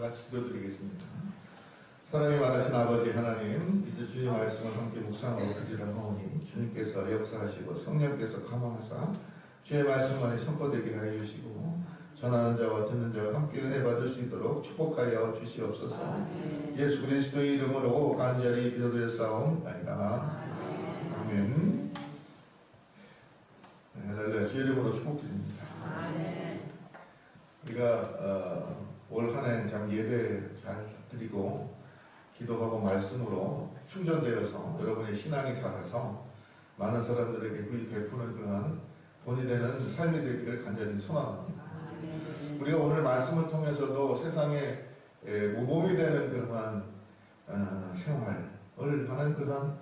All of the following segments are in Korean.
같이 기도드리겠습니다. 사랑이 많으신 아버지 하나님, 이제 주님 말씀을 함께 묵상하고 드리라오니 주님께서 역사하시고 성령께서 감화하사 주의 말씀만이 선포되게 하여 주시고 전하는 자와 듣는 자가 함께 은혜 받을 수 있도록 축복하여 주시옵소서. 예수 그리스도의 이름으로 간절히 기도드렸사옵나이다. 아멘. 할렐루야. 주의 이름으로 축복드립니다. 우리가 올 한 해 참 예배 잘 드리고 기도하고 말씀으로 충전되어서 여러분의 신앙이 자라서 많은 사람들에게 구이 베푸는 그러한 본이 되는 삶이 되기를 간절히 소망합니다. 우리가 오늘 말씀을 통해서도 세상에 모범이 되는 그러한 생활을 하는 그러한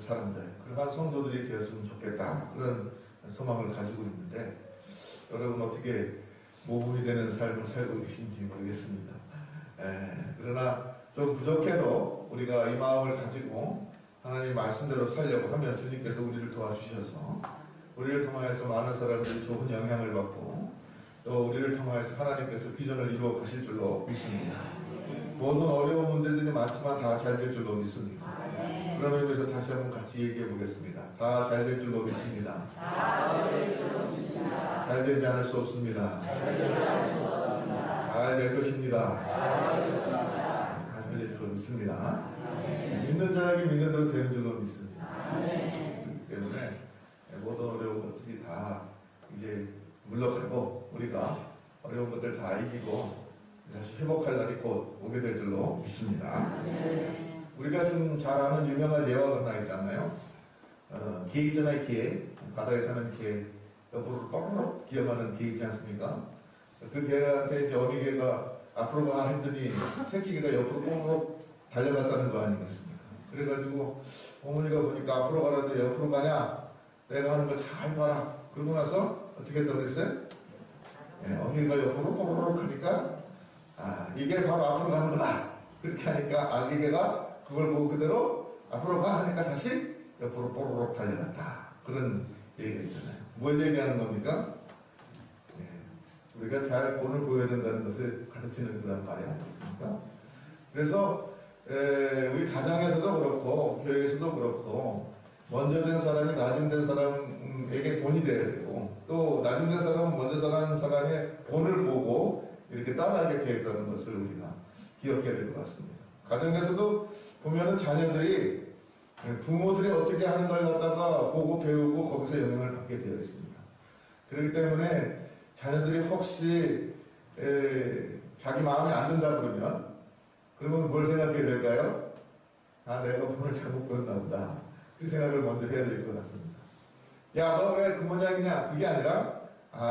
사람들, 그러한 성도들이 되었으면 좋겠다, 그런 소망을 가지고 있는데 여러분 어떻게 모범이 되는 삶을 살고 계신지 모르겠습니다. 그러나 좀 부족해도 우리가 이 마음을 가지고 하나님 말씀대로 살려고 하면 주님께서 우리를 도와주셔서 우리를 통하여서 많은 사람들이 좋은 영향을 받고 또 우리를 통하여서 하나님께서 비전을 이루어 가실 줄로 믿습니다. 모든 어려운 문제들이 많지만 다 잘 될 줄로 믿습니다. 그런 의미에서 다시 한번 같이 얘기해 보겠습니다. 다 잘 될 줄로 믿습니다. 잘 되지 않을 수 없습니다. 잘 될 것입니다. 잘 될 줄로 믿습니다. 믿는 자에게 믿는 대로 되는 줄로 믿습니다. 그렇기 때문에 모든 어려운 것들이 다 이제 물러가고 우리가 어려운 것들 다 이기고 다시 회복할 날이 곧 오게 될 줄로 믿습니다. 우리가 좀 잘 아는 유명한 예화가 하나 있잖아요. 개 있잖아요. 개. 바다에 사는 개. 옆으로 뻑뻑 기어가는 개 있지 않습니까? 그 개한테 이제 어미 개가 앞으로 가 했더니 새끼 개가 옆으로 뻑뻑 달려갔다는 거 아니겠습니까? 그래가지고 어머니가 보니까 앞으로 가라는데 옆으로 가냐? 내가 하는 거 잘 봐라. 그러고 나서 어떻게 했다고 그랬어요? 어미가 옆으로 뻑뻑 하니까 이게 바로 앞으로 가는 거다. 그렇게 하니까 아기 개가 그걸 보고 그대로 앞으로 가 하니까 다시 옆으로 뽀로록 달려갔다. 그런 얘기가 있잖아요. 뭘 얘기하는 겁니까? 우리가 잘 본을 보여야 된다는 것을 가르치는 그런 말이 아니겠습니까? 그래서 우리 가정에서도 그렇고 교회에서도 그렇고 먼저 된 사람이 나중 된 사람에게 본이 돼야 되고 또 나중 된 사람은 먼저 자란 사람의 본을 보고 이렇게 따라하게 되어 있다는 것을 우리가 기억해야 될 것 같습니다. 가정에서도 보면은 자녀들이 부모들이 어떻게 하는 걸 갖다가 보고 배우고 거기서 영향을 받게 되어 있습니다. 그렇기 때문에 자녀들이 혹시 자기 마음에 안 든다 그러면 뭘 생각해야 될까요? 내가 본을 잘못 보였나 보다. 그 생각을 먼저 해야 될 것 같습니다. 야, 너 왜 그 모양이냐? 그게 아니라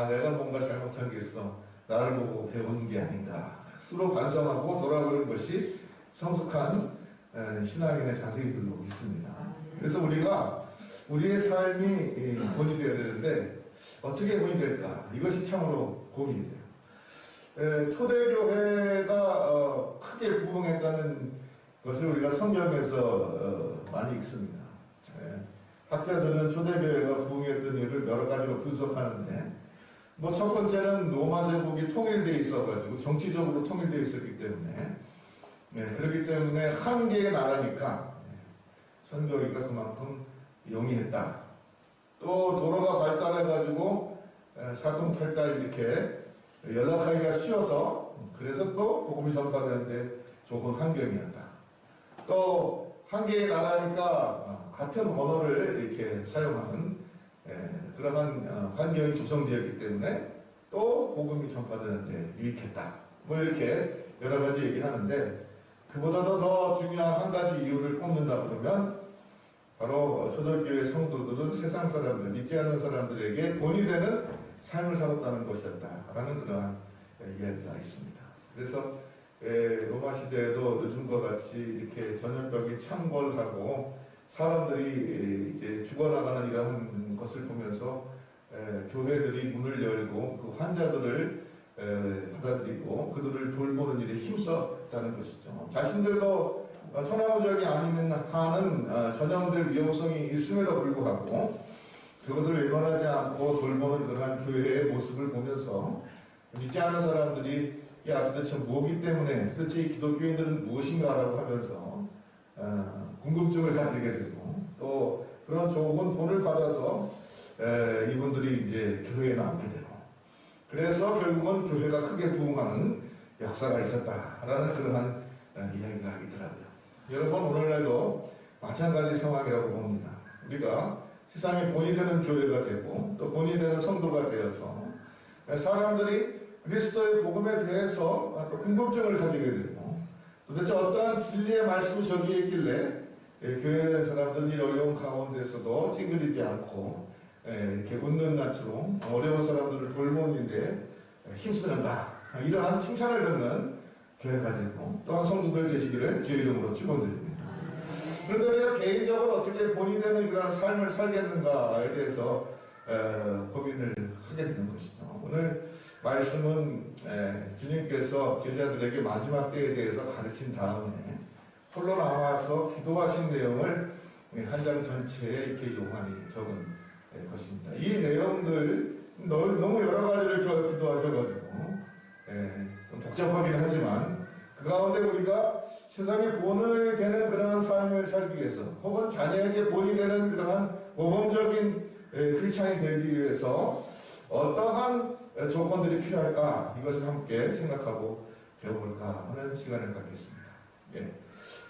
내가 뭔가 잘못한 게 있어. 나를 보고 배우는 게 아닌가. 스스로 반성하고 돌아보는 것이 성숙한 신앙인의 자세이들로 있습니다. 그래서 우리가 우리의 삶이 본이 되어야 되는데 어떻게 본이 될까? 이것이 참으로 고민이 돼요. 초대교회가 크게 부흥했다는 것을 우리가 성경에서 많이 읽습니다. 학자들은 초대교회가 부흥했던 이유를 여러 가지로 분석하는데 첫 번째는 로마 제국이 통일되어 있어가지고 정치적으로 통일되어 있었기 때문에 그렇기 때문에 한 개의 나라니까 선교기가 그만큼 용이했다. 또 도로가 발달해가지고 사통팔달 이렇게 연락하기가 쉬워서 그래서 또 복음이 전파되는데 좋은 환경이었다. 또 한 개의 나라니까 같은 언어를 이렇게 사용하는 그러한 환경이 조성되었기 때문에 또 복음이 전파되는데 유익했다. 이렇게 여러 가지 얘기를 하는데 그보다도 더 중요한 한 가지 이유를 꼽는다 그러면 바로 초대교회 성도들은 세상 사람들, 믿지 않는 사람들에게 본이 되는 삶을 살았다는 것이었다라는 그러한 이야기가 있습니다. 그래서 로마 시대에도 요즘과 같이 이렇게 전염병이 창궐하고 사람들이 이제 죽어나가는 이러한 것을 보면서 교회들이 문을 열고 그 환자들을 받아들이고 그들을 돌보는 일에 힘썼다는 것이죠. 자신들도 천하무적이 아니면 하는 전염될 위험성이 있음에도 불구하고 그것을 일반하지 않고 돌보는 그러한 교회의 모습을 보면서 믿지 않은 사람들이 야 도대체 뭐기 때문에 도대체 이 기독교인들은 무엇인가라고 하면서 궁금증을 가지게 되고 또 그런 좋은 돈을 받아서 이분들이 이제 교회에 나오게 되고 그래서 결국은 교회가 크게 부흥하는 역사가 있었다라는 그러한 이야기가 있더라고요. 여러분 오늘날도 마찬가지 상황이라고 봅니다. 우리가 세상에 본이 되는 교회가 되고 또 본이 되는 성도가 되어서 사람들이 그리스도의 복음에 대해서 또 궁금증을 가지게 되고 도대체 어떠한 진리의 말씀이 저기에 있길래 교회에 사람들이 어려운 가운데서도 찡그리지 않고 이렇게 웃는 낯으로 어려운 사람들을 돌보는 일에 힘쓰는가 이러한 칭찬을 듣는 교회가 되고 또한 성도들 되시기를 주의 이름으로 축원드립니다. 그런데 우리가 개인적으로 어떻게 본이 되는 그런 삶을 살겠는가에 대해서 고민을 하게 되는 것이죠. 오늘 말씀은 주님께서 제자들에게 마지막 때에 대해서 가르친 다음에 홀로 나와서 기도하신 내용을 한 장 전체에 이렇게 요한이 적은 것입니다. 이 내용들 너무 여러 가지를 기도하셔가지고 좀 복잡하긴 하지만 그 가운데 우리가 세상에 본이 되는 그러한 삶을 살기 위해서 혹은 자녀에게 본이 되는 그러한 모범적인 크리스찬이 되기 위해서 어떠한 조건들이 필요할까 이것을 함께 생각하고 배워볼까 하는 시간을 갖겠습니다.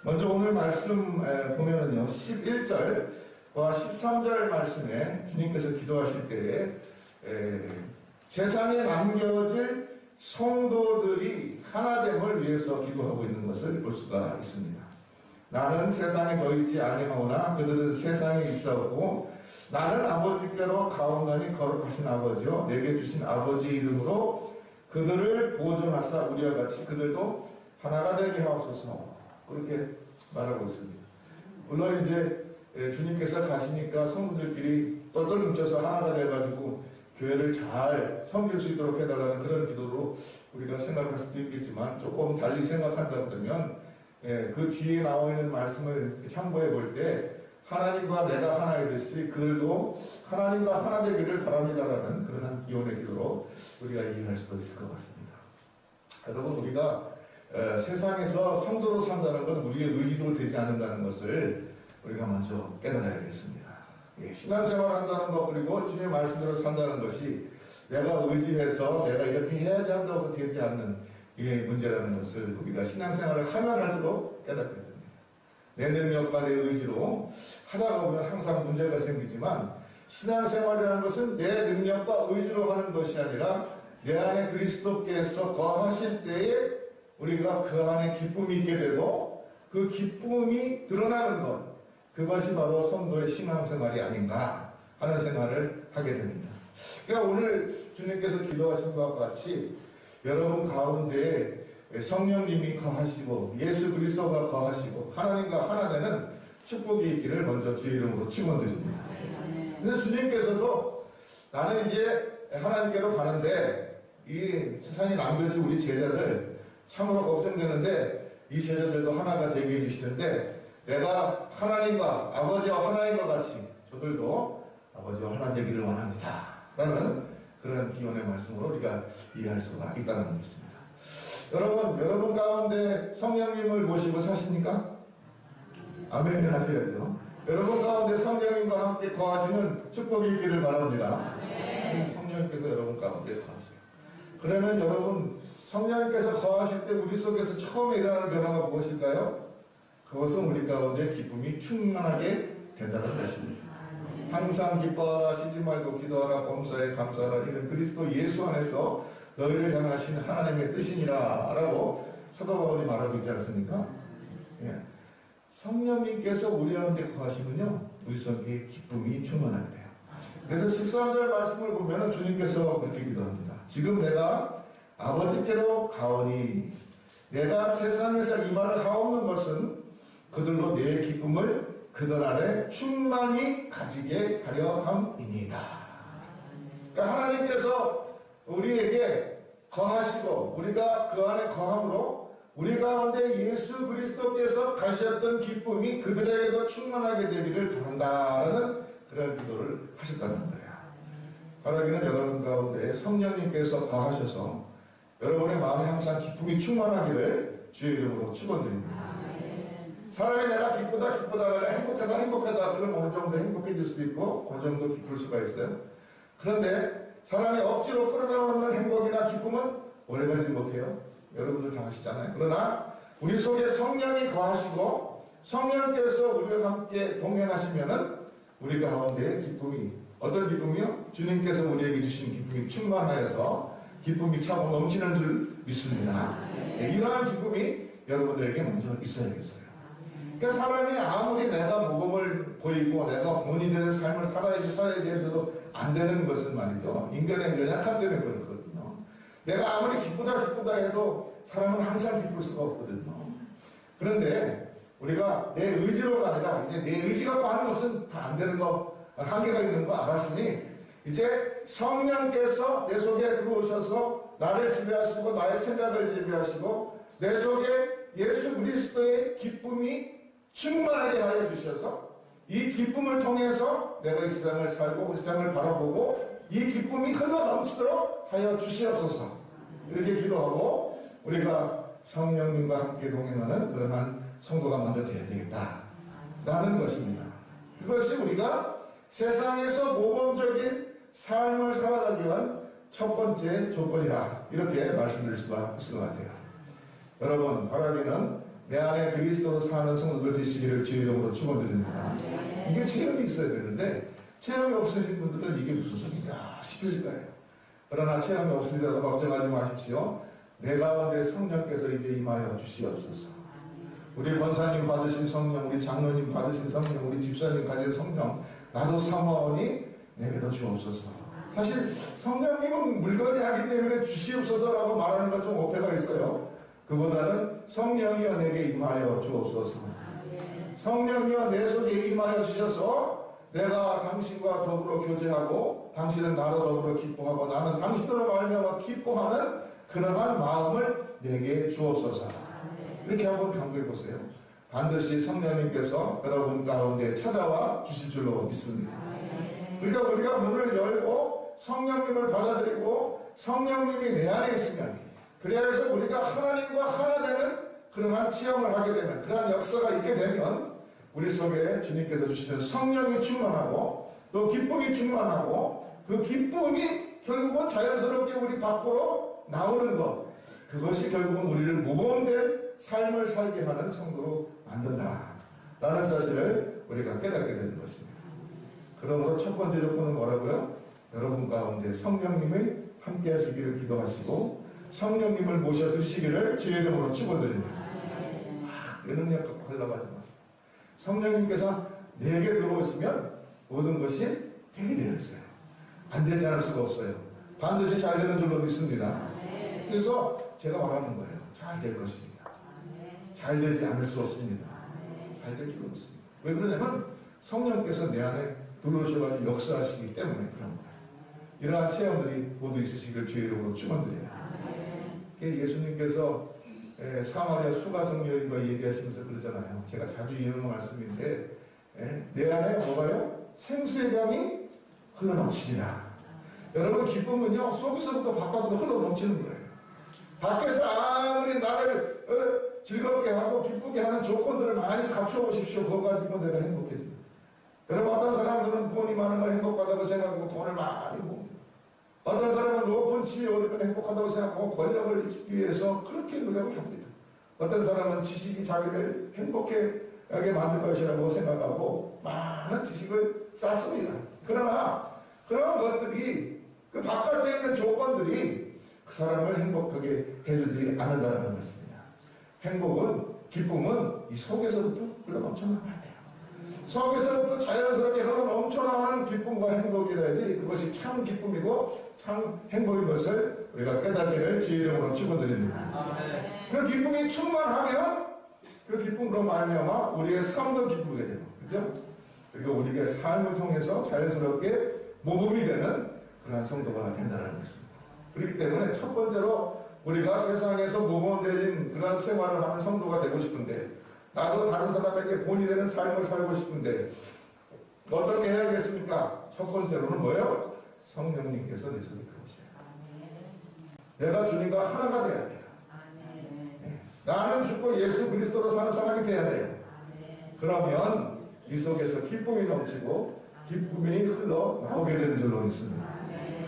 먼저 오늘 말씀 보면은요 11절과 13절 말씀에 주님께서 기도하실 때에 세상에 남겨질 성도들이 하나됨을 위해서 기도하고 있는 것을 볼 수가 있습니다. 나는 세상에 더 있지 아니하오나 그들은 세상에 있사오고 나는 아버지께로 가온다니 거룩하신 아버지요 내게 주신 아버지 이름으로 그들을 보존하사 우리와 같이 그들도 하나가 되게 하옵소서 그렇게 말하고 있습니다. 물론 이제 주님께서 가시니까 성도들끼리 똘똘 뭉쳐서 하나가 돼가지고 교회를 잘 섬길 수 있도록 해달라는 그런 기도로 우리가 생각할 수도 있겠지만 조금 달리 생각한다 그러면 그 뒤에 나와 있는 말씀을 참고해 볼 때 하나님과 내가 하나가 됐으니 그들도 하나님과 하나 되기를 바랍니다라는 그런 기원의 기도로 우리가 이해할 수도 있을 것 같습니다. 여러분 우리가 세상에서 성도로 산다는 건 우리의 의지로 되지 않는다는 것을 우리가 먼저 깨달아야겠습니다. 신앙생활 한다는 것 그리고 주님의 말씀대로 산다는 것이 내가 의지해서 내가 이렇게 해야지 한다고 되지 않는 이게 문제라는 것을 우리가 신앙생활을 하면 할수록 깨닫게 됩니다. 내 능력과 내 의지로 하다가 보면 항상 문제가 생기지만 신앙생활이라는 것은 내 능력과 의지로 하는 것이 아니라 내 안에 그리스도께서 거하실 때에 우리가 그 안에 기쁨이 있게 되고 그 기쁨이 드러나는 것 그것이 바로 성도의 신앙생활이 아닌가 하는 생각을 하게 됩니다. 그러니까 오늘 주님께서 기도하신 것과 같이 여러분 가운데 성령님이 거하시고 예수 그리스도가 거하시고 하나님과 하나 되는 축복이 있기를 먼저 주의 이름으로 축원드립니다. 그래서 주님께서도 나는 이제 하나님께로 가는데 이 세상에 남겨진 우리 제자들 참으로 걱정되는데 이 제자들도 하나가 되게 해주시는데 내가 하나님과 아버지와 하나인 것 같이 저들도 아버지와 하나 되기를 원합니다. 라는 그런 기원의 말씀으로 우리가 이해할 수가 있다는 것입니다. 여러분 가운데 성령님을 모시고 사십니까? 아멘 하셔야죠. 여러분 가운데 성령님과 함께 거하시는 축복이 있기를 바랍니다. 성령님께서 여러분 가운데 거하세요. 그러면 여러분 성령님께서 거하실 때 우리 속에서 처음 일어나는 변화가 무엇일까요? 그것은 우리 가운데 기쁨이 충만하게 된다는 것입니다. 항상 기뻐하라 쉬지 말고 기도하라 범사에 감사하라 이는 그리스도 예수 안에서 너희를 향하신 하나님의 뜻이니라 라고 사도 바울이 말하고 있지 않습니까? 성령님께서 우리 가운데 거하시면요 우리 속에 기쁨이 충만하게 돼요. 그래서 13절 말씀을 보면 주님께서 그렇게 기도합니다. 지금 내가 아버지께로 가오니 내가 세상에서 이 말을 하옵는 것은 그들로 내 기쁨을 그들 안에 충만히 가지게 하려 함이니이다. 그러니까 하나님께서 우리에게 거하시고 우리가 그 안에 거함으로 우리 가운데 예수 그리스도께서 가셨던 기쁨이 그들에게도 충만하게 되기를 바란다는 그런 기도를 하셨다는 거예요. 바라기는 여러분 가운데 성령님께서 거하셔서 여러분의 마음에 항상 기쁨이 충만하기를 주의 이름으로 축원드립니다. 사람이 내가 기쁘다 행복하다 그러면 어느 정도 행복해질 수도 있고 어느 정도 기쁠 수가 있어요. 그런데 사람이 억지로 끌어내오는 행복이나 기쁨은 오래가지 못해요. 여러분들 다 아시잖아요. 그러나 우리 속에 성령이 거하시고 성령께서 우리와 함께 동행하시면은 우리 가운데 기쁨이, 어떤 기쁨이요? 주님께서 우리에게 주신 기쁨이 충만하여서 기쁨이 차고 넘치는 줄 믿습니다. 이러한 기쁨이 여러분들에게 먼저 있어야겠어요. 그러니까 사람이 아무리 내가 모범을 보이고 내가 본인이 되는 삶을 살아야지 해도 안 되는 것은 말이죠. 인간의 연약함 때문에 그렇거든요. 내가 아무리 기쁘다 해도 사람은 항상 기쁠 수가 없거든요. 그런데 우리가 내 의지로가 아니라 이제 내 의지 갖고 하는 것은 다 안 되는 거, 한계가 있는 거 알았으니 이제 성령께서 내 속에 들어오셔서 나를 지배하시고 나의 생각을 지배하시고 내 속에 예수 그리스도의 기쁨이 충만하게 하여 주셔서 이 기쁨을 통해서 내가 이 세상을 살고 이 세상을 바라보고 이 기쁨이 흘러 넘치도록 하여 주시옵소서. 이렇게 기도하고 우리가 성령님과 함께 동행하는 그러한 성도가 먼저 되어야 되겠다 라는 것입니다. 그것이 우리가 세상에서 모범적인 삶을 살아가기 위한 첫 번째 조건이라 이렇게 말씀드릴 수가 있을 것 같아요. 여러분, 바라기는 내 안에 그리스도로 사는 성도들 되시기를 주의 이름으로 축원드립니다. 이게 체험이 있어야 되는데 체험이 없으신 분들은 이게 무슨 소리인가 싶으실 거예요. 그러나 체험이 없으시다고 걱정하지 마십시오. 내 가운데 성령께서 이제 임하여 주시옵소서. 우리 권사님 받으신 성령, 우리 장로님 받으신 성령, 우리 집사님 가진 성령, 나도 사모하오니 내게도 주옵소서. 사실 성령님은 물건이 하기 때문에 주시옵소서라고 말하는 것 좀 오해가 있어요. 그보다는 성령이여 내게 임하여 주옵소서. 성령이여 내 속에 임하여 주셔서 내가 당신과 더불어 교제하고 당신은 나로 더불어 기뻐하고 나는 당신으로 말미암아 기뻐하는 그러한 마음을 내게 주옵소서. 이렇게 한번 강구해 보세요. 반드시 성령님께서 여러분 가운데 찾아와 주실 줄로 믿습니다. 그러니까 우리가 문을 열고 성령님을 받아들이고 성령님이 내 안에 있으면 그래서 우리가 하나님과 하나 되는 그러한 체험을 하게 되면 그러한 역사가 있게 되면 우리 속에 주님께서 주시는 성령이 충만하고 또 기쁨이 충만하고 그 기쁨이 결국은 자연스럽게 우리 밖으로 나오는 것, 그것이 결국은 우리를 모범된 삶을 살게 하는 성도로 만든다 라는 사실을 우리가 깨닫게 되는 것입니다. 그러므로 첫 번째 조건은 뭐라고요? 여러분 가운데 성령님이 함께 하시기를 기도하시고 성령님을 모셔 드시기를 주의 이름으로 축원드립니다. 내 능력 갖고 하려고 하지 마세요. 성령님께서 내게 들어오시면 모든 것이 되게 되어 있어요. 안 되지 않을 수가 없어요. 반드시 잘 되는 줄로 믿습니다. 그래서 제가 말하는 거예요. 잘 될 것입니다. 잘 되지 않을 수 없습니다. 잘 될 줄로 믿습니다. 왜 그러냐면 성령께서 내 안에 들어오셔가지고 역사하시기 때문에 그런 거예요. 이러한 체험들이 모두 있으시기를 주의 이름으로 축원드려요. 예수님께서 사마리아 수가성 여인과 얘기하시면서 그러잖아요. 제가 자주 이해하는 말씀인데 내 안에 뭐가요? 생수의 강이 흘러넘치리라. 여러분 기쁨은요 속에서부터 바깥으로 흘러넘치는 거예요. 밖에서 아무리 나를 즐겁게 하고 기쁘게 하는 조건들을 많이 갖추어 보십시오. 그거 가지고 내가 행복해집니다. 여러분 어떤 사람들은 돈이 많은 걸 행복하다고 생각하고 돈을 많이 모읍니다. 어떤 사람은 높은 지위에 오르면 행복하다고 생각하고 권력을 얻기 위해서 그렇게 노력을 합니다. 어떤 사람은 지식이 자기를 행복하게 만들 것이라고 생각하고 많은 지식을 쌓습니다. 그러나 그런 것들이 그 바깥에 있는 조건들이 그 사람을 행복하게 해주지 않는다는 것입니다. 행복은, 기쁨은 이 속에서부터 흘러넘쳐나가야 돼요. 속에서부터 자연스럽게 흘러넘쳐나가는 기쁨과 행복이라야지 그것이 참 기쁨이고 참 행복인 것을 우리가 깨닫기를 주의 이름으로 축원드립니다. 그 기쁨이 충만하면 그 기쁨으로 말미암아 우리의 삶도 기쁘게 되고, 그죠? 그리고 우리의 삶을 통해서 자연스럽게 모범이 되는 그러한 성도가 된다는 것입니다. 그렇기 때문에 첫 번째로 우리가 세상에서 모범되는 그러한 생활을 하는 성도가 되고 싶은데, 나도 다른 사람에게 본이 되는 삶을 살고 싶은데 어떻게 해야겠습니까? 첫 번째로는 뭐예요? 성령님께서 내 속에 들어오세요. 내가 주님과 하나가 돼야 돼요. 나는 죽고 예수 그리스도로 사는 사람이 돼야 돼요. 그러면 이 속에서 기쁨이 넘치고 기쁨이 흘러 나오게 되는 줄로 믿습니다.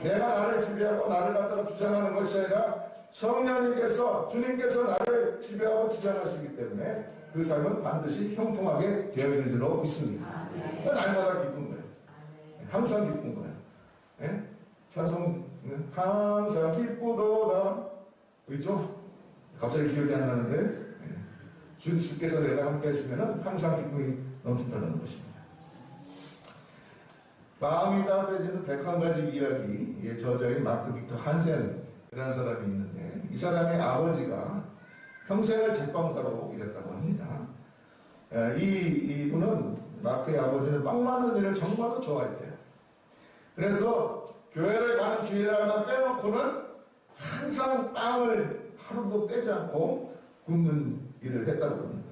내가 나를 지배하고 나를 갖다가 주장하는 것이 아니라 성령님께서 주님께서 나를 지배하고 주장하시기 때문에 그 삶은 반드시 형통하게 되어 있는 줄로 믿습니다. 날마다 기쁜 거예요. 항상 기쁜 거예요. 예? 찬송 항상 기쁘도다 있죠? 갑자기 기억이 안 나는데 주께서 내가 함께 하시면 항상 기쁨이 넘친다는 것입니다. 마음이 따뜻해지는 101가지 이야기에 저자인 마크 빅터 한센이라는 사람이 있는데 이 사람의 아버지가 평생을 제빵사로 일했다고 합니다. 이분은 마크의 아버지는 빵 만드는 일을 정말로 좋아했대요. 그래서 교회를 가는 주일날만 빼놓고는 항상 빵을 하루도 떼지 않고 굽는 일을 했다고 합니다.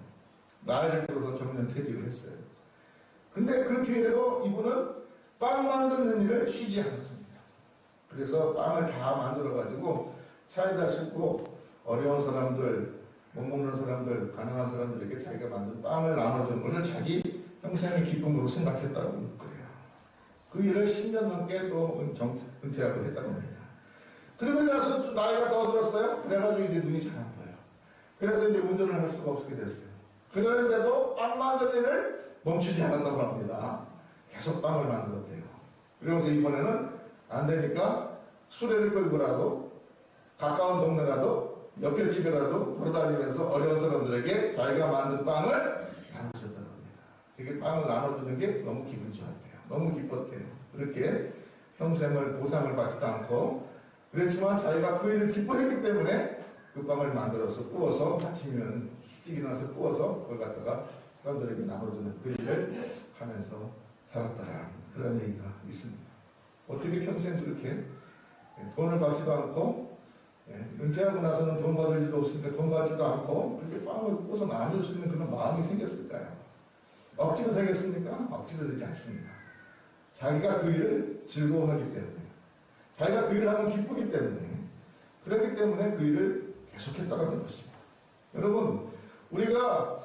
나이를 들어서 정년 퇴직을 했어요. 근데 그 뒤에도 이분은 빵 만드는 일을 쉬지 않았습니다. 그래서 빵을 다 만들어가지고 차에다 싣고 어려운 사람들, 못 먹는 사람들, 가난한 사람들에게 자기가 만든 빵을 나눠주는 것을 자기 평생의 기쁨으로 생각했다고 하는 거예요. 그 일을 10년 넘게 또 은퇴하고 했다고 합니다. 그러고 나서 나이가 더 들었어요. 그래가지고 이제 눈이 잘 안 보여요. 그래서 이제 운전을 할 수가 없게 됐어요. 그런데도 빵 만드는 일을 멈추지 않았다고 합니다. 계속 빵을 만들었대요. 그러면서 이번에는 안 되니까 수레를 끌고라도 가까운 동네라도 옆에 집에라도 돌아다니면서 어려운 사람들에게 자기가 만든 빵을 나눠줬다고 합니다. 그게 빵을 나눠주는 게 너무 기분 좋았대요. 너무 기뻤대요. 그렇게 평생을 보상을 받지도 않고 그랬지만 자기가 그 일을 기뻐했기 때문에 그 빵을 만들어서 구워서 아침이면 일찍 일어나서 구워서 그걸 갖다가 사람들에게 나눠주는 그 일을 하면서 살았더라. 그런 얘기가 있습니다. 어떻게 평생 그렇게 돈을 받지도 않고 은퇴하고 나서는 돈 받을 일도 없으니까 돈 받지도 않고 그렇게 빵을 구워서 나눠줄 수 있는 그런 마음이 생겼을까요? 억지로 되겠습니까? 억지로 되지 않습니다. 자기가 그 일을 즐거워하기 때문에 자기가 그 일을 하면 기쁘기 때문에 그렇기 때문에 그 일을 계속했다는 것입니다. 여러분 우리가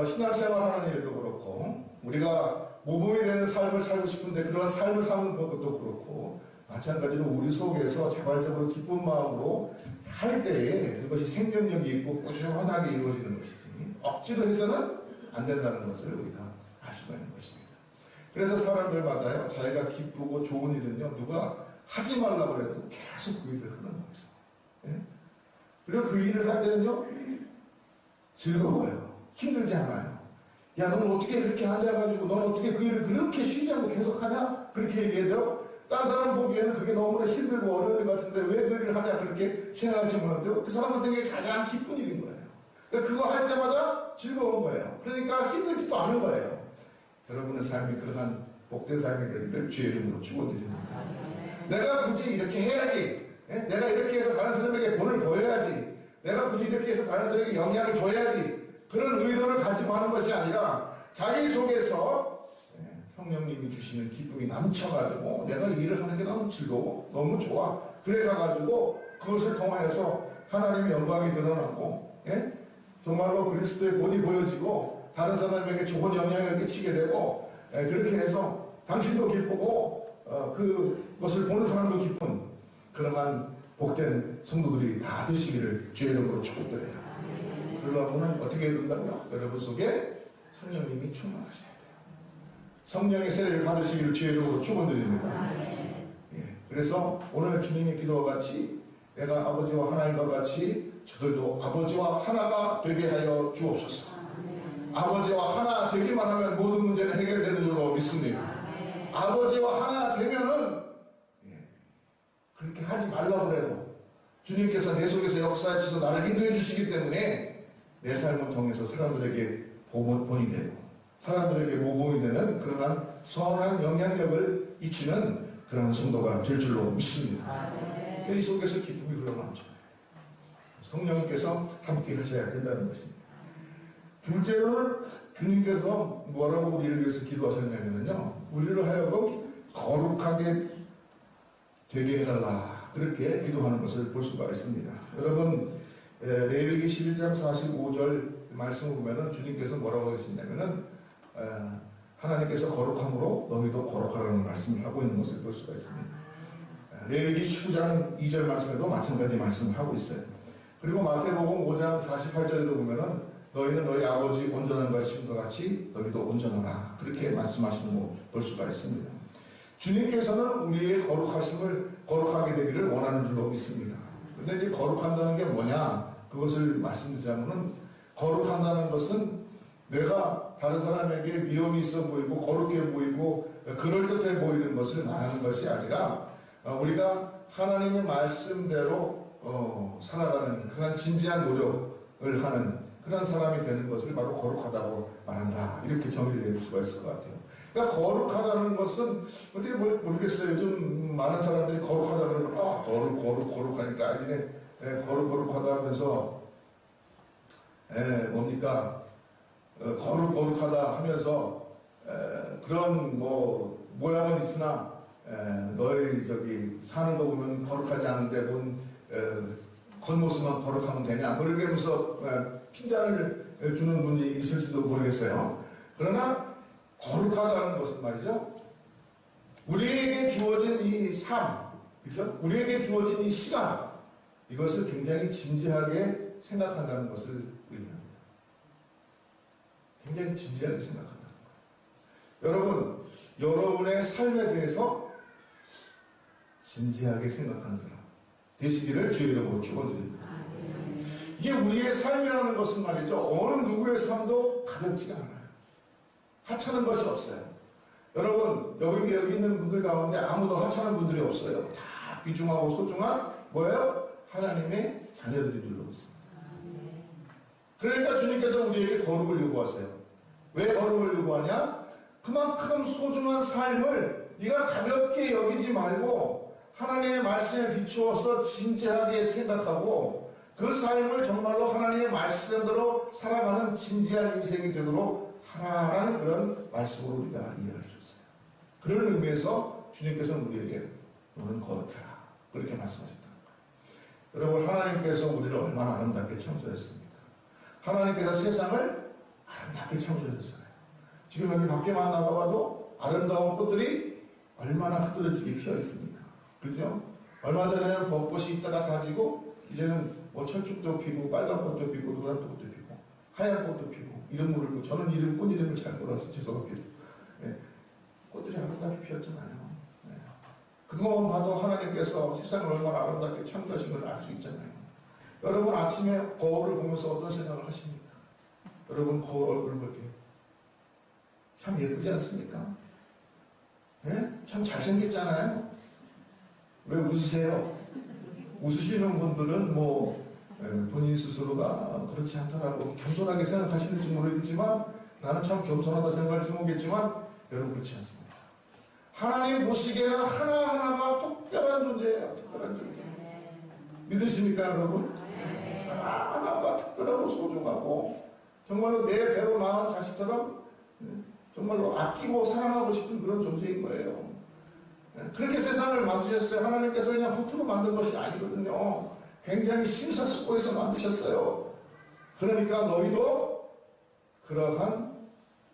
신앙생활하는 일도 그렇고 우리가 모범이 되는 삶을 살고 싶은데 그런 삶을 사는 것도 그렇고 마찬가지로 우리 속에서 자발적으로 기쁜 마음으로 할 때에 그것이 생명력이 있고 꾸준하게 이루어지는 것이지 억지로 해서는 안 된다는 것을 우리가 알 수가 있는 것입니다. 그래서 사람들마다요 자기가 기쁘고 좋은 일은요 누가 하지 말라고 해도 계속 그 일을 하는 거죠. 예? 그리고 그 일을 할 때는요 즐거워요. 힘들지 않아요. 야, 너는 어떻게 그렇게 앉아가지고, 너는 어떻게 그 일을 그렇게 쉬지 않고 계속 하냐? 그렇게 얘기해도, 딴 사람 보기에는 그게 너무나 힘들고 어려운 일 같은데 왜 그 일을 하냐? 그렇게 생각할지 모르는데요. 그 사람한테 가장 기쁜 일인 거예요. 그러니까 그거 할 때마다 즐거운 거예요. 그러니까 힘들지도 않은 거예요. 여러분의 삶이 그러한 복된 삶이 되기를 주의 이름으로 축원드립니다. 내가 굳이 이렇게 해야지. 내가 이렇게 해서 다른 사람에게 본을 보여야지. 내가 굳이 이렇게 해서 다른 사람에게 영향을 줘야지. 그런 의도를 가지고 하는 것이 아니라 자기 속에서 성령님이 주시는 기쁨이 넘쳐가지고 내가 일을 하는 게 너무 즐거워. 너무 좋아. 그래 가가지고 그것을 통하여서 하나님의 영광이 드러나고 정말로 그리스도의 본이 보여지고 다른 사람에게 좋은 영향을 끼치게 되고 그렇게 해서 당신도 기쁘고 그것을 보는 사람도 기쁜 그러한 복된 성도들이 다 되시기를 주의 이름으로 축복드려요. 그러려면 어떻게 해야 된다고요? 여러분 속에 성령님이 충만하셔야 돼요. 성령의 세례를 받으시기를 주의 이름으로 축원드립니다. 예, 그래서 오늘 주님의 기도와 같이 내가 아버지와 하나님과 같이 저들도 아버지와 하나가 되게 하여 주옵소서. 아버지와 하나 되기만 하면 모든 문제는 해결되는 줄로 믿습니다. 아버지와 하나 되면은 그렇게 하지 말라고 해도 주님께서 내 속에서 역사하셔서 나를 인도해 주시기 때문에 내 삶을 통해서 사람들에게 본이 되고 사람들에게 모범이 되는 그러한 선한 영향력을 미치는 그런 성도가 될 줄로 믿습니다. 이 속에서 기쁨이 흘러나오죠. 성령님께서 함께 하셔야 된다는 것입니다. 둘째로는 주님께서 뭐라고 우리를 위해서 기도하셨냐면요. 우리를 하여금 거룩하게 되게 해달라 그렇게 기도하는 것을 볼 수가 있습니다. 여러분, 레위기 11장 45절 말씀을 보면은 주님께서 뭐라고 하시냐면은 하나님께서 거룩함으로 너희도 거룩하라는 말씀을 하고 있는 것을 볼 수가 있습니다. 레위기 19장 2절 말씀에도 마찬가지 말씀을 하고 있어요. 그리고 마태복음 5장 48절에도 보면은 너희는 너희 아버지 온전한 것과 같이 너희도 온전하라. 그렇게 말씀하시는 거 볼 수가 있습니다. 주님께서는 우리의 거룩하게 되기를 원하는 줄로 믿습니다. 그런데 이제 거룩한다는 게 뭐냐? 그것을 말씀드리자면은 거룩한다는 것은 내가 다른 사람에게 위험이 있어 보이고 거룩해 보이고 그럴듯해 보이는 것을 말하는 것이 아니라 우리가 하나님의 말씀대로 살아가는 그런 진지한 노력을 하는 그런 사람이 되는 것을 바로 거룩하다고 말한다. 이렇게 정의를 내릴 수가 있을 것 같아요. 그러니까 거룩하다는 것은 어떻게 모르겠어요. 요즘 많은 사람들이 거룩하다 그러면 거룩하니까 아니네. 거룩하다 하면서 뭡니까? 거룩하다 하면서 그런 뭐 모양은 있으나 너희 저기 사는 거 보면 거룩하지 않은데 뭔 겉모습만 거룩하면 되냐? 뭐 이렇게 하면서 핀잔을 주는 분이 있을지도 모르겠어요. 그러나 거룩하다는 것은 말이죠. 우리에게 주어진 이 삶, 그렇죠? 우리에게 주어진 이 시간, 이것을 굉장히 진지하게 생각한다는 것을 의미합니다. 굉장히 진지하게 생각한다는 거예요. 여러분, 여러분의 삶에 대해서 진지하게 생각하는 사람 되시기를 주의 이름으로 축원드립니다. 이게 우리의 삶이라는 것은 말이죠. 어느 누구의 삶도 가볍지가 않아요. 하찮은 것이 없어요. 여러분, 여기 있는 분들 가운데 아무도 하찮은 분들이 없어요. 다 귀중하고 소중한 뭐예요? 하나님의 자녀들인 줄로 믿습니다. 그러니까 주님께서 우리에게 거룩을 요구하세요. 왜 거룩을 요구하냐? 그만큼 소중한 삶을 네가 가볍게 여기지 말고 하나님의 말씀에 비추어서 진지하게 생각하고 그 삶을 정말로 하나님의 말씀대로 살아가는 진지한 인생이 되도록 하나라는 그런 말씀으로 우리가 이해할 수 있어요. 그런 의미에서 주님께서는 우리에게 너는 거룩해라. 그렇게 말씀하셨다. 여러분, 하나님께서 우리를 얼마나 아름답게 창조했습니까? 하나님께서 세상을 아름답게 창조했어요. 지금 여기 밖에만 나가봐도 아름다운 꽃들이 얼마나 흐드러지게 피어 있습니까? 그죠? 얼마 전에는 벚꽃이 있다가 다지고 이제는 뭐 철쭉도 피고 빨간 꽃도 피고 노란 꽃도 피고 하얀 꽃도 피고 이름 모르고 저는 꽃 이름을 잘 몰라서 죄송합니다. 네. 꽃들이 아름답게 피었잖아요. 네. 그것만 봐도 하나님께서 세상을 얼마나 아름답게 창조하신 걸 알 수 있잖아요. 여러분 아침에 거울을 보면서 어떤 생각을 하십니까? 여러분 거울 얼굴 볼 때 참 예쁘지 않습니까? 네? 참 잘생겼잖아요. 왜 웃으세요? 웃으시는 분들은 뭐 본인 스스로가 그렇지 않다라고 겸손하게 생각하시는지 모르겠지만 나는 참 겸손하다 생각할지 모르겠지만 여러분 그렇지 않습니다. 하나님 보시기에는 하나하나가 특별한 존재예요. 특별한 존재. 믿으십니까 여러분? 하나하나가 특별하고 소중하고 정말로 내 배로 낳은 자식처럼 정말로 아끼고 사랑하고 싶은 그런 존재인 거예요. 그렇게 세상을 만드셨어요. 하나님께서 그냥 허투루 만든 것이 아니거든요. 굉장히 심사숙고해서 만드셨어요. 그러니까 너희도 그러한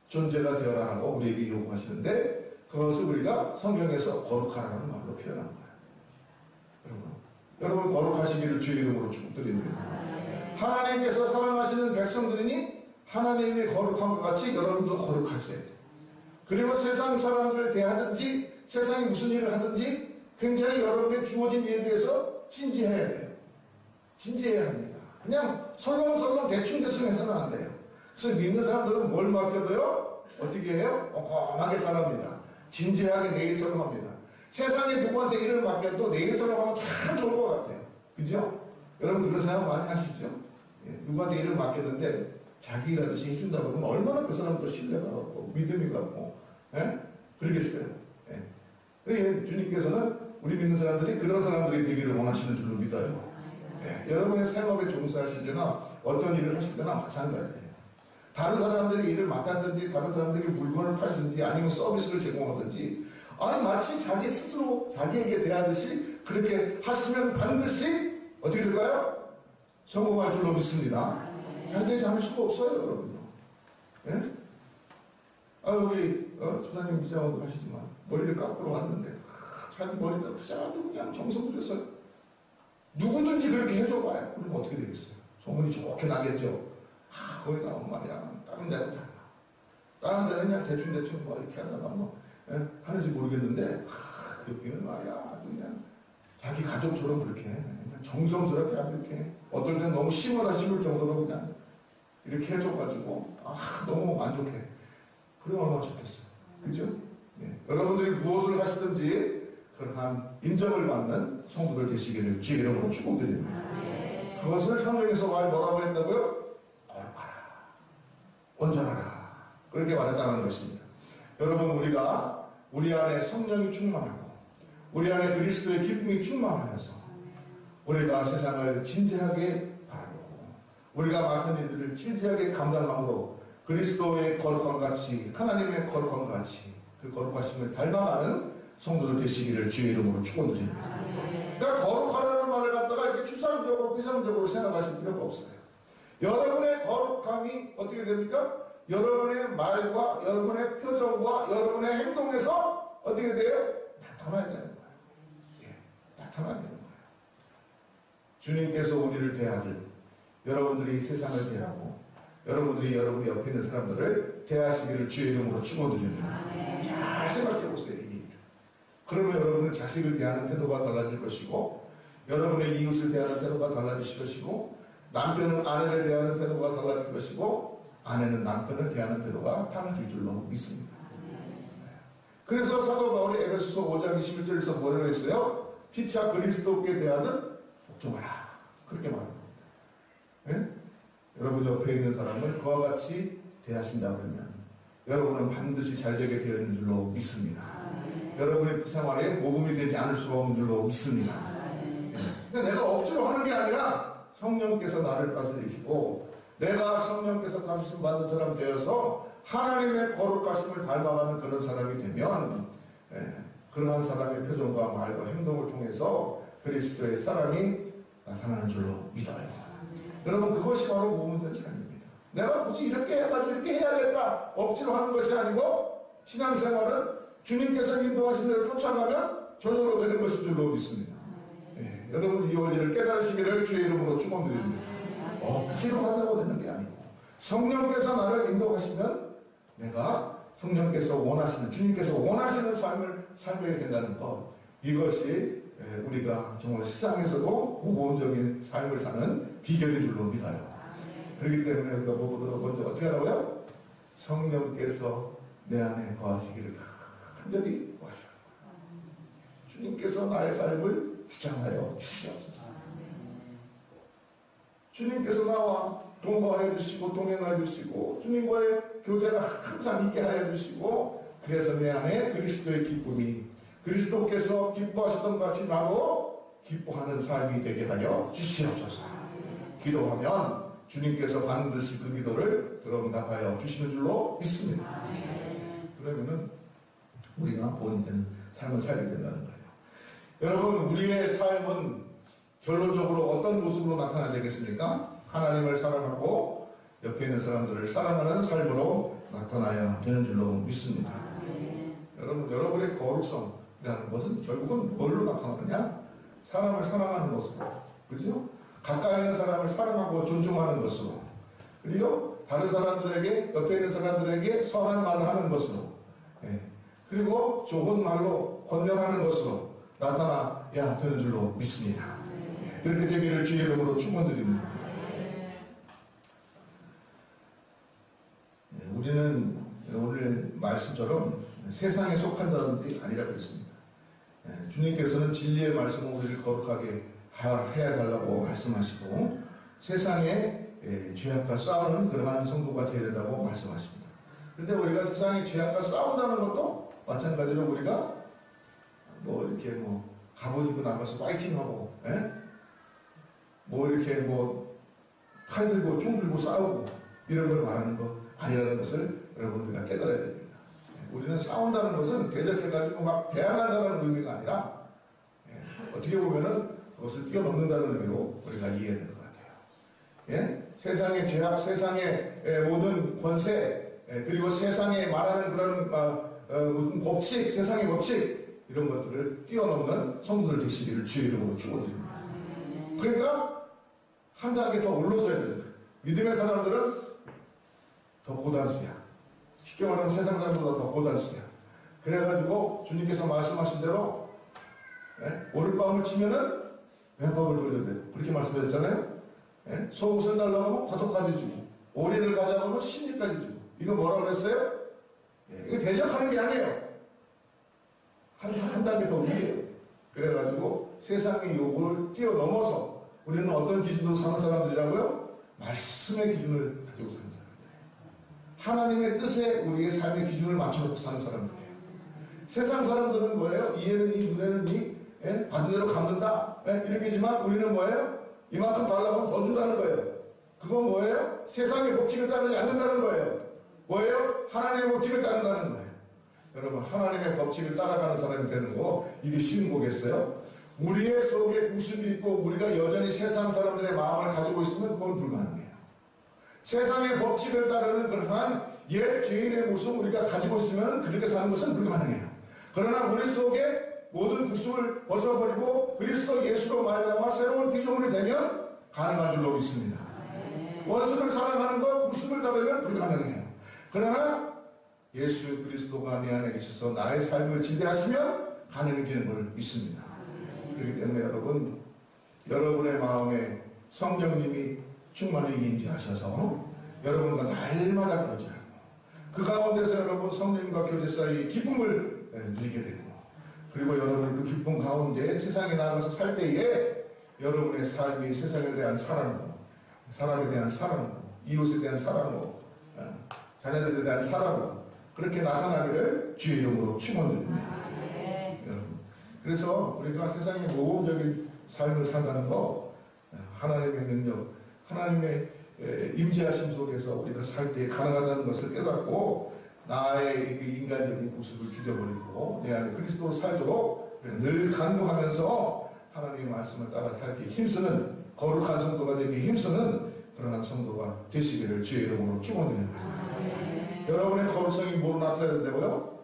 존재가 되어라라고 우리에게 요구하시는데 그것을 우리가 성경에서 거룩하라는 말로 표현한 거예요. 여러분 거룩하시기를 주의 이름으로 축복드립니다. 하나님께서 사랑하시는 백성들이니 하나님의 거룩함과 같이 여러분도 거룩하세요. 그리고 세상 사람을 대하든지 세상이 무슨 일을 하든지 굉장히 여러분의 주어진 일에 대해서 진지해야 돼요. 진지해야 합니다. 그냥 설렁설렁 대충대충 해서는 안 돼요. 그래서 믿는 사람들은 뭘 맡겨도요? 어떻게 해요? 꼼꼼하게 잘합니다. 진지하게 내 일처럼 합니다. 세상에 누구한테 일을 맡겨도 내 일처럼 하면 참 좋을 것 같아요. 그죠? 여러분 그런 생각 많이 하시죠? 누구한테 일을 맡겼는데 자기 일하듯이 해준다 그러면 얼마나 그 사람도 신뢰가 갖고 믿음이 갖고 그러겠어요. 주님께서는 우리 믿는 사람들이 그런 사람들이 되기를 원하시는 줄로 믿어요. 여러분의 생업에 종사하실 때나 어떤 일을 하실 때나 마찬가지예요. 다른 사람들이 일을 맡았든지 다른 사람들이 물건을 팔든지 아니면 서비스를 제공하든지 아니 마치 자기 스스로 자기에게 대하듯이 그렇게 하시면 반드시 어떻게 될까요? 성공할 줄로 믿습니다. 잘 되지 않을 수가 없어요, 여러분요. 예? 우리 주사님 기자원도 하시지만 머리를 깎으러 왔는데 자기 머리가 그자도 그냥 정성 들였어요. 누구든지 그렇게 해줘봐요. 그럼 어떻게 되겠어요? 소문이 좋게 나겠죠. 거기 나온 말이야. 다른 데는 달라. 다른 데는 그냥 대충 뭐 이렇게 하다가 뭐 하는지 모르겠는데 여기는 말이야 아주 그냥 자기 가족처럼 그렇게 그냥 정성스럽게 아주 이렇게 어떨 때는 너무 심하다 싶을 정도로 그냥 이렇게 해줘가지고 너무 만족해. 그럼 얼마나 좋겠어요. 그죠? 예. 여러분들이 무엇을 하시든지 그러한 인정을 받는 성도들 되시기를 주의 이름으로 축복드립니다. 그것을 성경에서 뭐라고 했다고요? 거룩하라, 온전하라, 그렇게 말했다는 것입니다. 여러분, 우리가 우리 안에 성령이 충만하고 우리 안에 그리스도의 기쁨이 충만하여서 우리가 세상을 진지하게 바라보고 우리가 맡은 일들을 진지하게 감당함으로 그리스도의 거룩함 같이 하나님의 거룩함 같이 그 거룩하심을 닮아가는 성도들 되시기를 주의 이름으로 축원드립니다. 그러니까 거룩하라는 말을 갖다가 이렇게 추상적으로 피상적으로 생각하실 필요가 없어요. 여러분의 거룩함이 어떻게 됩니까? 여러분의 말과 여러분의 표정과 여러분의 행동에서 어떻게 돼요? 나타나야 되는 거예요. 예, 나타나야 되는 거예요. 주님께서 우리를 대하듯 여러분들이 세상을 대하고 여러분들이 여러분 옆에 있는 사람들을 대하시기를 주의 이름으로 축원드립니다. 잘 생각해보세요. 그러면 여러분은 자식을 대하는 태도가 달라질 것이고 여러분의 이웃을 대하는 태도가 달라질 것이고 남편은 아내를 대하는 태도가 달라질 것이고 아내는 남편을 대하는 태도가 달라질 줄로 믿습니다. 그래서 사도 바울이 에베소서 5장 21절에서 뭐라고 했어요? 피차 그리스도께 대하듯 복종하라. 그렇게 말합니다. 예? 여러분 옆에 있는 사람을 그와 같이 대하신다 그러면 여러분은 반드시 잘 되게 되어 있는 줄로 믿습니다. 여러분의 생활에 모범이 되지 않을 수가 없는 줄로 믿습니다. 그러니까 내가 억지로 하는 게 아니라 성령께서 나를 다스리시고 내가 성령께서 다스림 받은 사람 되어서 하나님의 거룩하심을 닮아가는 그런 사람이 되면 그러한 사람의 표정과 말과 행동을 통해서 그리스도의 사랑이 나타나는 줄로 믿어요. 여러분, 그것이 바로 모범된 삶입니다. 내가 굳이 이렇게 해가지고 이렇게 해야겠다 억지로 하는 것이 아니고 신앙생활은 주님께서 인도하신 대로 쫓아가면 저절로 되는 것인 줄로 믿습니다. 예, 여러분 이 원리를 깨달으시기를 주의 이름으로 축원드립니다. 억지로 한다고 되는 게 아니고 성령께서 나를 인도하시면 내가 성령께서 원하시는 주님께서 원하시는 삶을 살게 된다는 것, 이것이 우리가 정말 세상에서도 모범적인 삶을 사는 비결인 줄로 믿어요. 그렇기 때문에 우리가 먼저 어떻게 하라고요? 성령께서 내 안에 거하시기를 간절히 구하시라. 주님께서 나의 삶을 주장하여 주시옵소서. 주님께서 나와 동거하여 주시고 동행하여 주시고 주님과의 교제가 항상 있게 하여 주시고 그래서 내 안에 그리스도의 기쁨이 그리스도께서 기뻐하셨던 같이 나도 기뻐하는 삶이 되게 하여 주시옵소서. 기도하면 주님께서 반드시 그 기도를 들어응답하여 주시는 줄로 믿습니다. 그러면은 우리가 본인되는 삶을 살게 된다는 거예요. 여러분, 우리의 삶은 결론적으로 어떤 모습으로 나타나야 되겠습니까? 하나님을 사랑하고 옆에 있는 사람들을 사랑하는 삶으로 나타나야 되는 줄로 믿습니다. 여러분, 여러분의 거룩성이라는 것은 결국은 뭘로 나타나느냐? 사람을 사랑하는 것으로, 그죠? 가까이 있는 사람을 사랑하고 존중하는 것으로, 그리고 다른 사람들에게, 옆에 있는 사람들에게 선한 말을 하는 것으로, 그리고 좋은 말로 권면하는 것으로 나타나야 되는 줄로 믿습니다. 그렇게 되기를 주의 이름으로 축원드립니다. 우리는 오늘 말씀처럼 세상에 속한 자들이 아니라고 했습니다. 주님께서는 진리의 말씀을 우리를 거룩하게 해야 달라고 말씀하시고 세상에 죄악과 싸우는 그러한 성도가 되어야 된다고 말씀하십니다. 그런데 우리가 세상에 죄악과 싸운다는 것도 마찬가지로 우리가 뭐 이렇게 뭐 갑옷 입고 나가서 파이팅하고 뭐 이렇게 뭐 칼 들고 총 들고 싸우고 이런 걸 말하는 거 아니라는 것을 여러분 우리가 깨달아야 됩니다. 우리는 싸운다는 것은 대적해가지고 막 대항한다는 의미가 아니라 어떻게 보면은 그것을 뛰어넘는다는 의미로 우리가 이해해야 될 것 같아요. 예? 세상의 죄악, 세상의 모든 권세, 그리고 세상에 말하는 그런 무슨 법칙, 세상의 법칙 이런 것들을 뛰어넘는 성도들 되시기를 주의 이름으로 축원드립니다. 그러니까 한 단계 더 올라서야 됩니다. 믿음의 사람들은 더 고단수야. 쉽게 말하면 세상 사람보다 더 고단수야. 그래가지고 주님께서 말씀하신 대로 오른밤을 치면은 왼밤을 돌려야 돼요. 그렇게 말씀하셨잖아요. 속옷을 달라고 하면 겉옷까지 주고, 오리를 가자고 하면 신입까지 주고. 이거 뭐라고 그랬어요? 이거 대적하는 게 아니에요. 한 단계 더 위에요. 그래가지고 세상의 요구를 뛰어넘어서 우리는 어떤 기준으로 사는 사람들이라고요? 말씀의 기준을 가지고 사는 사람들이에요. 하나님의 뜻에 우리의 삶의 기준을 맞춰놓고 사는 사람들이에요. 세상 사람들은 뭐예요? 이해는 이, 눈에는 이, 받은 대로 갚는다. 이렇게지만 우리는 뭐예요? 이만큼 달라고 하면 더 준다는 거예요. 그건 뭐예요? 세상의 법칙을 따르지 않는다는 거예요. 뭐예요? 하나님의 법칙을 따른다는 거예요. 여러분, 하나님의 법칙을 따라가는 사람이 되는 거, 이게 쉬운 거겠어요? 우리의 속에 구습이 있고 우리가 여전히 세상 사람들의 마음을 가지고 있으면 그건 불가능해요. 세상의 법칙을 따르는 그러한 옛 죄인의 모습을 우리가 가지고 있으면 그렇게 사는 것은 불가능해요. 그러나 우리 속에 모든 구습을 벗어버리고 그리스도 예수로 말미암아 새로운 피조물이 되면 가능한 줄로 믿습니다. 원수를 사랑하는 것, 구습을 따르면 불가능해요. 그러나 예수 그리스도가 내 안에 계셔서 나의 삶을 지배하시면 가능해지는 걸 믿습니다. 그렇기 때문에 여러분, 여러분의 마음에 성령님이 충만히 임재하셔서 여러분과 날마다 교제하고 그 가운데서 여러분 성령님과 교제 사이 기쁨을 누리게 되고, 그리고 여러분이 그 기쁨 가운데 세상에 나가서 살 때에 여러분의 삶이 세상에 대한 사랑으로, 사람에 대한 사랑으로, 이웃에 대한 사랑으로, 자녀들에 대한 사랑으로 그렇게 나타나기를 주의 이름으로 축원드립니다. 여러분, 그래서 우리가 세상의 모험적인 삶을 산다는 거, 하나님의 능력, 하나님의 임재하심 속에서 우리가 살 때 가능하다는 것을 깨닫고 나의 인간적인 구습을 죽여버리고 내 안에 그리스도로 살도록 늘 간구하면서 하나님의 말씀을 따라 살기 힘쓰는, 거룩한 성도가 되기 힘쓰는 그러한 성도가 되시기를 주의 이름으로 축원드립니다. 여러분의 거룩성이 뭐로 나타나야 된다고요?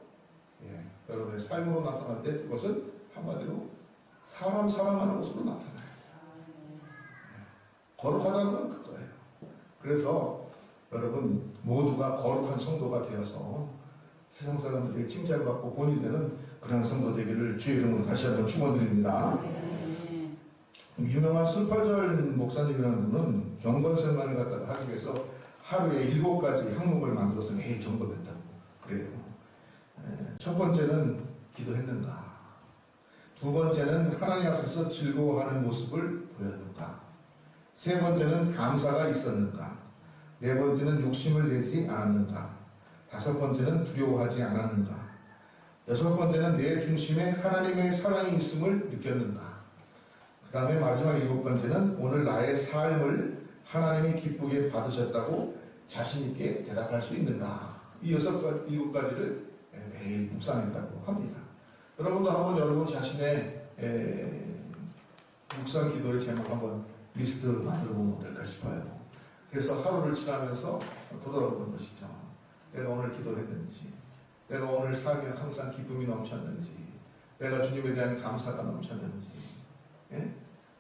여러분의 삶으로 나타나는데 그것은 한마디로 사람 사랑하는 모습으로 나타나요. 거룩하다는 건 그거예요. 그래서 여러분 모두가 거룩한 성도가 되어서 세상 사람들에게 칭찬받고 본이 되는 그런 성도 되기를 주의 이름으로 다시 한번 축원드립니다. 유명한 술팔절 목사님이라는 분은 경건생활을 갖다가 하기 위해서 하루에 7가지 항목을 만들어서 매일 점검했다고 그래요. 첫 번째는 기도했는가, 두 번째는 하나님 앞에서 즐거워하는 모습을 보였는가, 세 번째는 감사가 있었는가, 네 번째는 욕심을 내지 않았는가, 다섯 번째는 두려워하지 않았는가, 여섯 번째는 내 중심에 하나님의 사랑이 있음을 느꼈는가, 그 다음에 마지막 7번째는 오늘 나의 삶을 하나님이 기쁘게 받으셨다고 자신있게 대답할 수 있는가. 이 7가지를 매일 묵상했다고 합니다. 여러분도 한번 여러분 자신의 묵상 기도의 제목 한번 리스트를 만들어 보면 어떨까 싶어요. 그래서 하루를 지나면서 돌아보는 것이죠. 내가 오늘 기도했는지, 내가 오늘 삶에 항상 기쁨이 넘쳤는지, 내가 주님에 대한 감사가 넘쳤는지,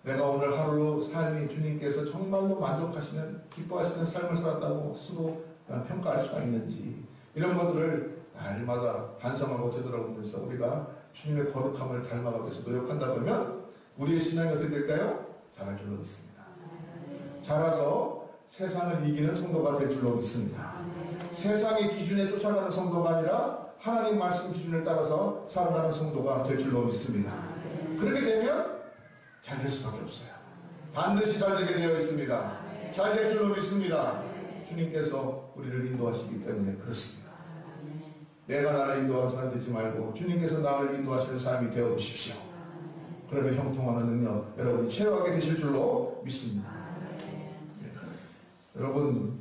내가 오늘 하루 삶이 주님께서 정말로 만족하시는, 기뻐하시는 삶을 살았다고 스스로 평가할 수가 있는지, 이런 것들을 날마다 반성하고 되돌아보면서 우리가 주님의 거룩함을 닮아가기 위해서 노력한다 그러면 우리의 신앙이 어떻게 될까요? 자랄 줄로 믿습니다. 자라서 세상을 이기는 성도가 될 줄로 믿습니다. 세상의 기준에 쫓아가는 성도가 아니라 하나님 말씀 기준을 따라서 살아가는 성도가 될 줄로 믿습니다. 그렇게 되면 잘 될 수밖에 없어요. 반드시 잘 되게 되어 있습니다. 잘 될 줄로 믿습니다. 주님께서 우리를 인도하시기 때문에 그렇습니다. 내가 나를 인도하는 사람 되지 말고 주님께서 나를 인도하시는 사람이 되어 보십시오. 그러면 형통하는 능력 여러분이 체험하게 되실 줄로 믿습니다. 여러분,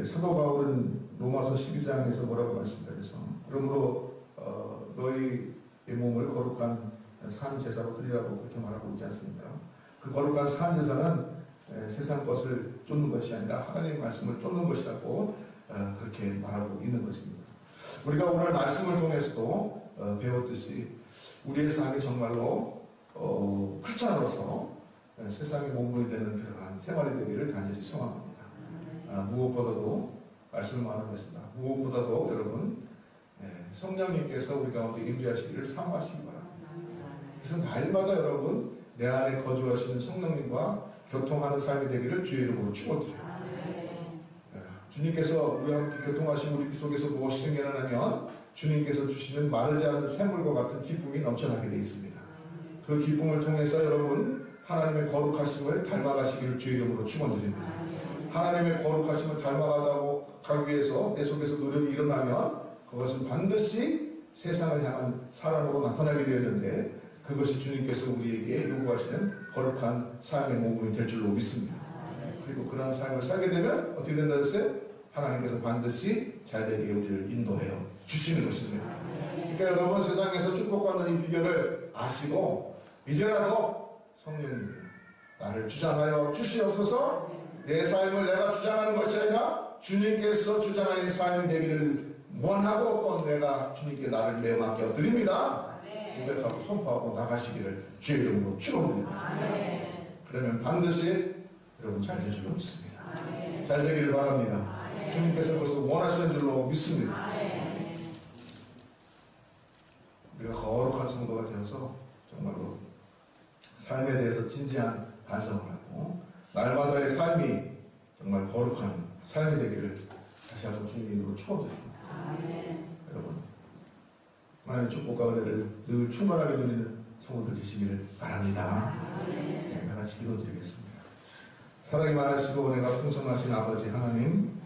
사도 바울은 로마서 12장에서 뭐라고 말씀드렸어? 그러므로 너희의 몸을 거룩한 산 제사로 드리라고 그렇게 말하고 있지 않습니까? 그 거룩한 산 제사는 세상 것을 쫓는 것이 아니라 하나님의 말씀을 쫓는 것이라고 그렇게 말하고 있는 것입니다. 우리가 오늘 말씀을 통해서도 배웠듯이 우리의 삶이 정말로 크리스찬으로서 세상의 몸물이 되는 그러한 생활이 되기를 간절히 소망합니다. 무엇보다도 말씀을 말하겠습니다. 무엇보다도 여러분 성령님께서 우리 가운데 임재하시기를 사모하시기 바랍니다. 그래서 날마다 여러분 내 안에 거주하시는 성령님과 교통하는 삶이 되기를 주의 이름으로 축원드려요. 주님께서 우리와 함께 교통하신 우리 속에서 무엇이 생겨나냐면 주님께서 주시는 마르지 않는 샘물과 같은 기쁨이 넘쳐나게 되어 있습니다. 그 기쁨을 통해서 여러분 하나님의 거룩하심을 닮아가시기를 주의 이름으로 축원드립니다. 하나님의 거룩하심을 닮아가기 위해서 내 속에서 노력이 일어나면 그것은 반드시 세상을 향한 사랑으로 나타나게 되었는데 그것이 주님께서 우리에게 요구하시는 거룩한 삶의 모범이 될 줄로 믿습니다. 그리고 그러한 삶을 살게 되면 어떻게 된다 했어요? 하나님께서 반드시 잘되게 우리를 인도하여 주시는 것입니다. 그러니까 여러분 세상에서 축복받는 이 비결을 아시고 이제라도 성령님 나를 주장하여 주시옵소서. 내 삶을 내가 주장하는 것이 아니라 주님께서 주장하는 삶이 되기를 원하고 또 내가 주님께 나를 내어 맡겨 드립니다. 고백하고 선포하고 나가시기를 주의 이름으로 축원드립니다. 그러면 반드시 여러분 잘 될 줄로 믿습니다. 잘 되기를 바랍니다. 주님께서 그것을 원하시는 줄로 믿습니다. 우리가 거룩한 성도가 되어서 정말로 삶에 대해서 진지한 반성을 하고 날마다의 삶이 정말 거룩한 삶이 되기를 다시 한번 주님 이름으로 축원드립니다. 여러분 하나님의 축복과 은혜를 늘 충만하게 누리는 성도들 되시기를 바랍니다. 다 같이 기도드리겠습니다. 사랑이 많으시고 은혜가 풍성하신 아버지 하나님,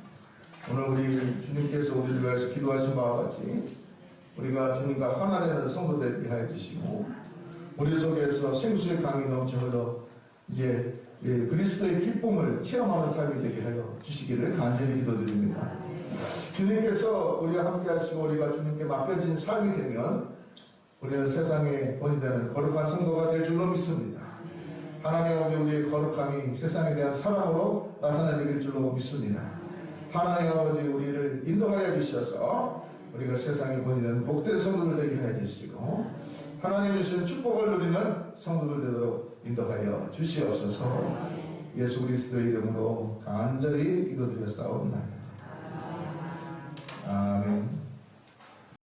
오늘 우리 주님께서 우리를 위해서 기도하신 바와 같이 우리가 주님과 하나 되는 성도들 위하여 주시고 우리 속에서 생수의 강이 넘쳐 흘러 이제 그리스도의 기쁨을 체험하는 삶이 되게 하여 주시기를 간절히 기도드립니다. 주님께서 우리와 함께 하시고 우리가 주님께 맡겨진 삶이 되면 우리는 세상에 본이 되는 거룩한 성도가 될 줄로 믿습니다. 하나님 아버지 우리의 거룩함이 세상에 대한 사랑으로 나타나길 줄로 믿습니다. 하나님 아버지 우리를 인도하여 주셔서 우리가 세상에 본이 되는 복된 성도들 되게 하여 주시고 하나님 주시는 축복을 누리는 성도들대로 인도하여 주시옵소서. 예수 그리스도의 이름으로 간절히 기도드렸사옵나이다. 아멘.